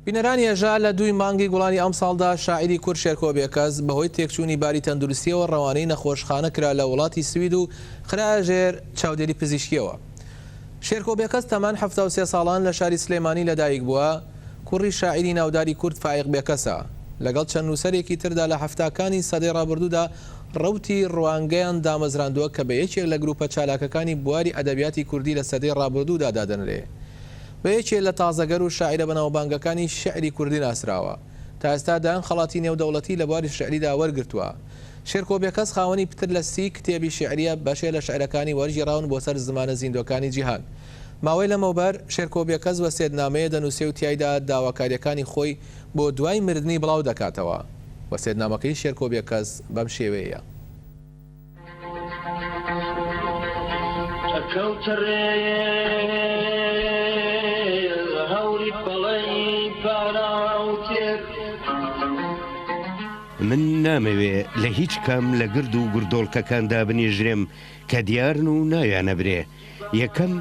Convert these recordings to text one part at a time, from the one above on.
بینەرانی هێژا لە 2 مانگی گوڵانی ئەم ساڵدا شاعیری کورد شێرکۆ بێکەس بەهۆی تێکچوونی باری تەندروستیەوە ڕەوانەی نەخۆشخانە کرا لە وڵاتی سوید و خراژێر چاودێری پزیشکیەوە. شێرکۆ بێکەس تەمان 73 ساڵان لە شاری سلێمانی لەدایک بووە. کوڕی شاعیری ناوداری کورد فائق بێکەسە. لەگەڵ چەند نووسەرێکی تردا لە هەفتاکانی سەدەی ڕابردوودا ڕەوتی ڕوانگەیان دامەزراندووە کە بە یەکێک لە گروپە چالاکەکانی بواری ئەدەبیاتی کوردی لە سەدەی ڕابردوودا دادەنرێ. بە یەکێک لە تازەگەر و شاعیرە بەناوبانگەکانی شعری کوردی ناسراوە. تا ئێستا دایان خەڵاتی نێودەوڵەتی لە بواری شعریدا وەرگرتووە. شێرکۆ بێکەس خاوەنی پتر لە 30 کتێبی شعریە بەشێ لە شعرەکانی وەرگێڕاون بۆ سەر زمانە زیندوەکانی جیهان. ماوەی لەمەوبەر شێرکۆ بێکەس وەسێدنامەیە دەنووسێ و تیایدا داواکاریەکانی خۆی بۆ دوای مردنی بڵاو دەکاتەوە. وەسێدنامەکەی شێرکۆ بێکەس بەم شێوەیە. من نامەوێ لە هیچ کەم لە گرد و گردۆڵکەکاندا بنێژرێم کە دیارن و نایانەبرێ. یەکەم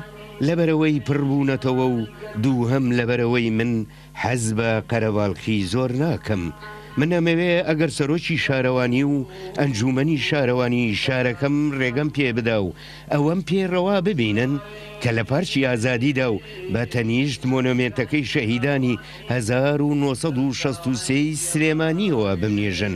لەبەرەوەی پڕبوونەتەوە و دووهەم لەبەرەوەی من حەز بە قەرەباڵخی زۆر ناکەم. من ئەمەوێ ئەگەر سەرۆکی شارەوانی و ئەنجومەنی شارەوانی شارەکەم ڕێگەم پێ بدا و ئەوەم پێڕەوا ببینن کە لە پارچی ئازادیدا و بە تەنیشت مۆنۆمێنتەکەی شەهیدانی 1963 سلێمانیەوە بمنێژن.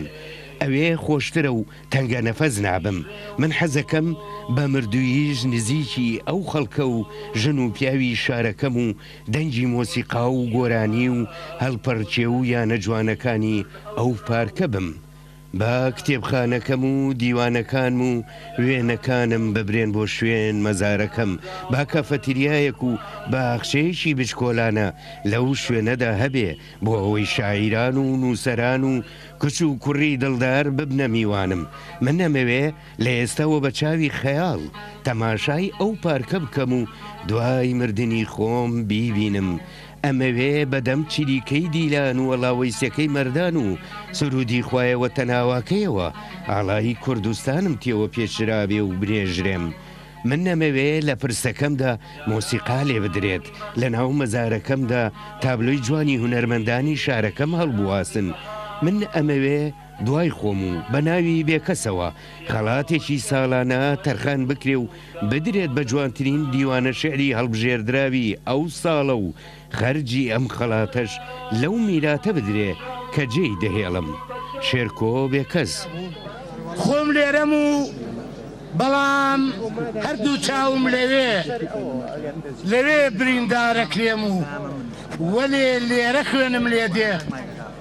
ئەوێ خۆشترە و تەنگە نەفەز نابم. من حەزەکەم بە مردوییش نزیکی ئەو خەڵکە و ژن و پیاوی شارەکەم و دەنگی مۆسیقا و گۆرانی و هەڵپەرچێ و یانە جوانەکانی ئەو پارکە بم. با کتێبخانەکەم و دیوانەکانم و وێنەکانم ببرێن بۆ شوێن مەزارەکەم. با کەفەتریایەک و باخشەیەکی بچکۆلانە لەو شوێنەدا هەبێ بۆ ئەوەی شاعیران و نووسەران و کچ و کوڕی دڵدار ببنە میوانم. من نەمەوێ لە ئێستاوە بە چاوی خەیاڵ تەماشای ئەو پارکە بکەم و دوای مردنی خۆم بیبینم. ئەمەوێ بەدەم چیلیکەی دیلان و وەڵاوەیسەکەی مەردان و سرودی خوایەوە تەناواکەیەوە ئاڵایی کوردستانم تێوە پێشرابێ و برێژرێم. من نەمەوێ لە پرسەکەمدا مۆسیقا لێ بدرێت، لە ناو مەزارەکەمدا تابلۆی جوانی هونەرمەندانی شارەکەم هەڵبواسن. من ئەمەوێ دوای خۆم و بە ناوی بێکەسەوە خەڵاتێکی ساڵانە تەرخان بکرێ و بدرێت بە جوانترین دیوانە شعری هەڵبژێردراوی ئەو ساڵە و خەرجی ئەم خەڵاتەش لەو میراتە بدرێ کە جێی دەهێڵم. شێرکۆ بێکەس. خۆم لێرەم و بەڵام هەردوو چاوم لەوێ بریندارە کرێم و وەلێ لێرە خوێنم لێ دێ.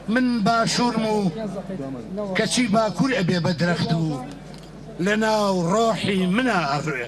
من باشوورم و کەچی باکوور ئەبێ بە درەخت و لە ناو ڕۆحی منە ئەڕوێ.